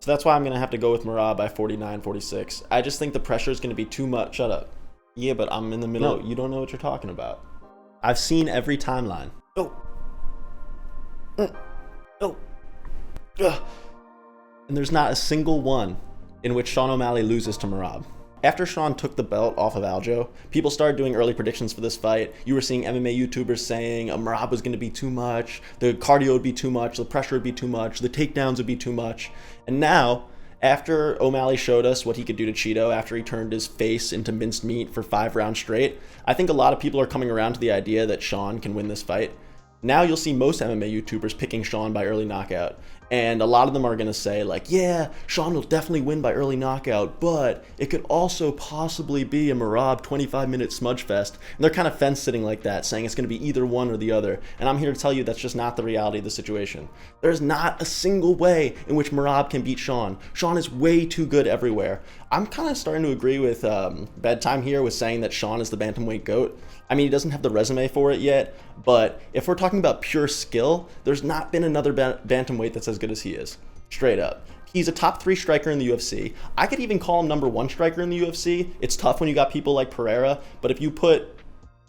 So that's why I'm going to have to go with Merab by 49, 46. I just think the pressure is going to be too much. Shut up. Yeah, but I'm in the middle. No, you don't know what you're talking about. I've seen every timeline. Oh. Oh. Ugh. And there's not a single one in which Sean O'Malley loses to Merab. After Sean took the belt off of Aljo, people started doing early predictions for this fight. You were seeing MMA YouTubers saying Merab was going to be too much, the cardio would be too much, the pressure would be too much, the takedowns would be too much. And now, after O'Malley showed us what he could do to Cheeto after he turned his face into minced meat for 5 rounds straight, I think a lot of people are coming around to the idea that Sean can win this fight. Now you'll see most MMA YouTubers picking Sean by early knockout. And a lot of them are going to say like, yeah, Sean will definitely win by early knockout, but it could also possibly be a Merab 25-minute smudge fest. And they're kind of fence sitting like that, saying it's going to be either one or the other. And I'm here to tell you that's just not the reality of the situation. There's not a single way in which Merab can beat Sean. Sean is way too good everywhere. I'm kind of starting to agree with Bedtime here with saying that Sean is the bantamweight GOAT. I mean, he doesn't have the resume for it yet, but if we're talking about pure skill, there's not been another bantamweight that's as good as he is. Straight up. He's a top 3 striker in the UFC. I could even call him number 1 striker in the UFC. It's tough when you got people like Pereira, but if you put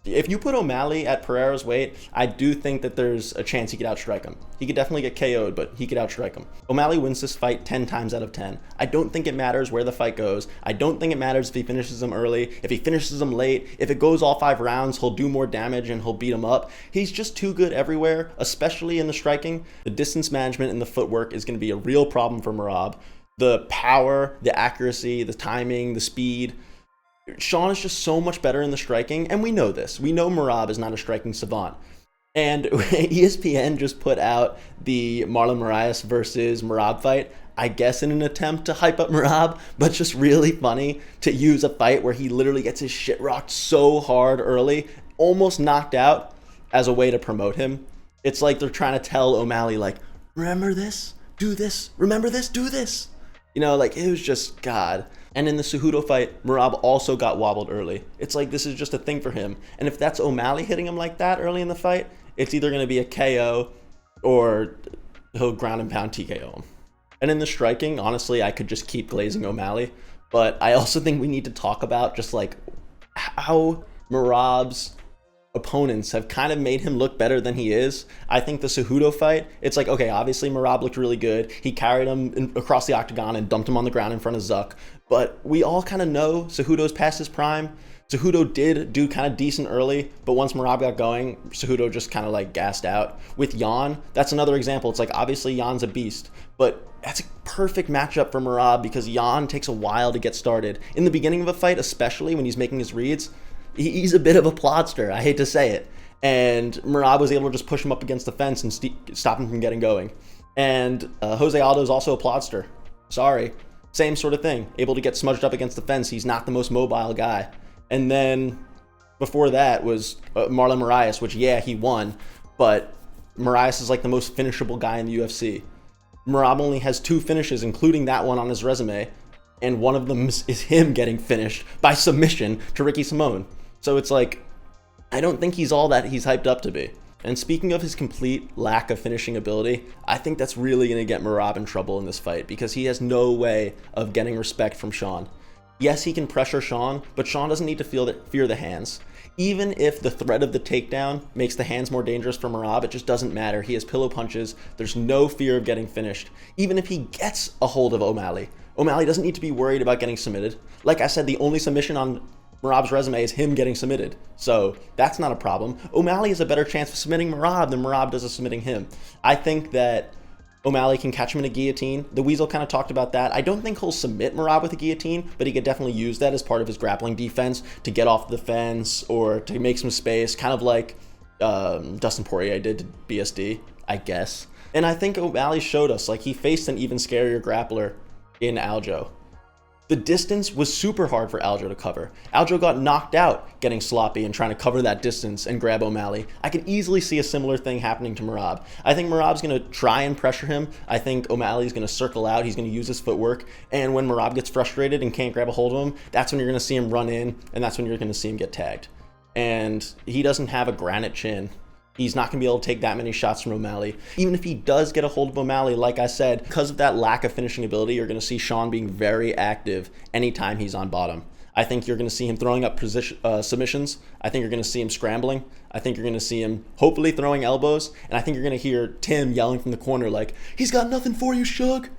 O'Malley at Pereira's weight, I do think that there's a chance he could outstrike him. He could definitely get KO'd, but he could outstrike him. O'Malley wins this fight 10 times out of 10. I don't think it matters where the fight goes. I don't think it matters if he finishes him early, if he finishes him late. If it goes all 5 rounds, he'll do more damage and he'll beat him up. He's just too good everywhere, especially in the striking. The distance management and the footwork is going to be a real problem for Merab. The power, the accuracy, the timing, the speed. Sean is just so much better in the striking, and we know this. We know Merab is not a striking savant. And ESPN just put out the Marlon Moraes versus Merab fight, I guess in an attempt to hype up Merab, but just really funny to use a fight where he literally gets his shit rocked so hard early, almost knocked out, as a way to promote him. It's like they're trying to tell O'Malley, like, remember this? Do this. Remember this? Do this. You know, like, it was just, God. And in the Cejudo fight, Merab also got wobbled early. It's like this is just a thing for him. And if that's O'Malley hitting him like that early in the fight, it's either going to be a KO or he'll ground and pound TKO him. And in the striking, honestly, I could just keep glazing O'Malley. But I also think we need to talk about just like how Merab's opponents have kind of made him look better than he is. I think the Cejudo fight, it's like, okay, obviously Merab looked really good. He carried him across the octagon and dumped him on the ground in front of Zuck. But we all kind of know Cejudo's past his prime. Cejudo did do kind of decent early, but once Merab got going, Cejudo just kind of like gassed out. With Jan, that's another example. It's like, obviously Jan's a beast, but that's a perfect matchup for Merab because Jan takes a while to get started. In the beginning of a fight, especially when he's making his reads, he's a bit of a plodster, I hate to say it. And Merab was able to just push him up against the fence and stop him from getting going. And Jose Aldo is also a plodster. Sorry. Same sort of thing. Able to get smudged up against the fence. He's not the most mobile guy. And then before that was Marlon Moraes, which, yeah, he won. But Moraes is like the most finishable guy in the UFC. Merab only has 2 finishes, including that one on his resume. And one of them is him getting finished by submission to Ricky Simone. So it's like, I don't think he's all that he's hyped up to be. And speaking of his complete lack of finishing ability, I think that's really going to get Merab in trouble in this fight because he has no way of getting respect from Sean. Yes, he can pressure Sean, but Sean doesn't need to fear the hands. Even if the threat of the takedown makes the hands more dangerous for Merab, it just doesn't matter. He has pillow punches. There's no fear of getting finished. Even if he gets a hold of O'Malley, O'Malley doesn't need to be worried about getting submitted. Like I said, the only submission on Merab's resume is him getting submitted. So that's not a problem. O'Malley has a better chance of submitting Merab than Merab does of submitting him. I think that O'Malley can catch him in a guillotine. The Weasel kind of talked about that. I don't think he'll submit Merab with a guillotine, but he could definitely use that as part of his grappling defense to get off the fence or to make some space, kind of like Dustin Poirier did to BSD, I guess. And I think O'Malley showed us, like, he faced an even scarier grappler in Aljo. The distance was super hard for Aljo to cover. Aljo got knocked out getting sloppy and trying to cover that distance and grab O'Malley. I could easily see a similar thing happening to Merab. I think Merab's going to try and pressure him. I think O'Malley's going to circle out. He's going to use his footwork. And when Merab gets frustrated and can't grab a hold of him, that's when you're going to see him run in, and that's when you're going to see him get tagged. And he doesn't have a granite chin. He's not going to be able to take that many shots from O'Malley. Even if he does get a hold of O'Malley, like I said, because of that lack of finishing ability, you're going to see Sean being very active anytime he's on bottom. I think you're going to see him throwing up submissions. I think you're going to see him scrambling. I think you're going to see him hopefully throwing elbows. And I think you're going to hear Tim yelling from the corner like, "He's got nothing for you, Shug."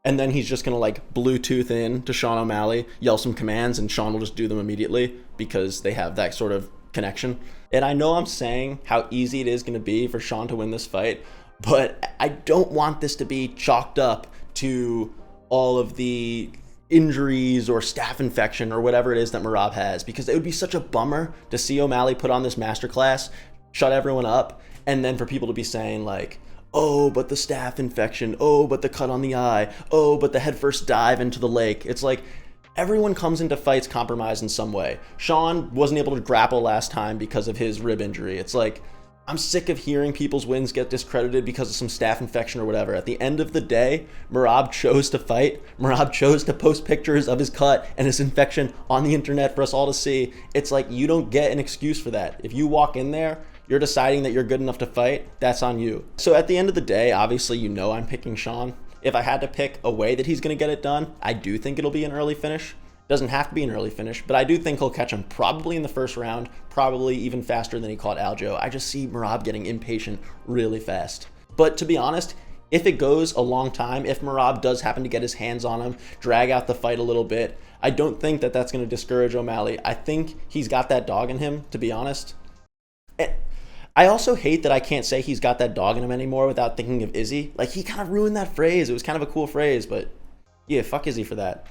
And then he's just going to like Bluetooth in to Sean O'Malley, yell some commands, and Sean will just do them immediately because they have that sort of connection. And I know I'm saying how easy it is going to be for Sean to win this fight, but I don't want this to be chalked up to all of the injuries or staph infection or whatever it is that Merab has, because it would be such a bummer to see O'Malley put on this masterclass, shut everyone up, and then for people to be saying like, "Oh, but the staph infection, oh, but the cut on the eye, oh, but the headfirst dive into the lake." It's like, everyone comes into fights compromised in some way. Sean wasn't able to grapple last time because of his rib injury. It's like, I'm sick of hearing people's wins get discredited because of some staph infection or whatever. At the end of the day, Merab chose to fight. Merab chose to post pictures of his cut and his infection on the internet for us all to see. It's like, you don't get an excuse for that. If you walk in there, you're deciding that you're good enough to fight, that's on you. So at the end of the day, obviously, you know I'm picking Sean. If I had to pick a way that he's going to get it done, I do think it'll be an early finish. Doesn't have to be an early finish, but I do think he'll catch him probably in the first round, probably even faster than he caught Aljo. I just see Merab getting impatient really fast. But to be honest, if it goes a long time, if Merab does happen to get his hands on him, drag out the fight a little bit, I don't think that that's going to discourage O'Malley. I think he's got that dog in him, to be honest. I also hate that I can't say he's got that dog in him anymore without thinking of Izzy. Like, he kind of ruined that phrase. It was kind of a cool phrase, but yeah, fuck Izzy for that.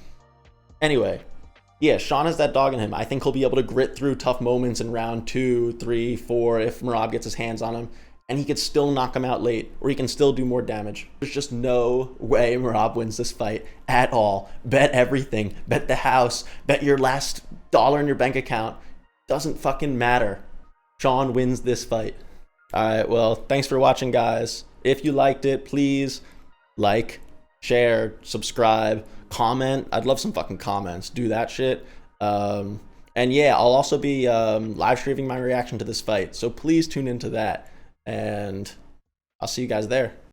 Anyway, yeah, Sean has that dog in him. I think he'll be able to grit through tough moments in round 2, 3, 4 if Merab gets his hands on him, and he could still knock him out late, or he can still do more damage. There's just no way Merab wins this fight at all. Bet everything. Bet the house. Bet your last dollar in your bank account. Doesn't fucking matter. Sean wins this fight. All right, well, thanks for watching, guys. If you liked it, please like, share, subscribe, comment. I'd love some fucking comments. Do that shit. And yeah, I'll also be live streaming my reaction to this fight, so please tune into that, and I'll see you guys there.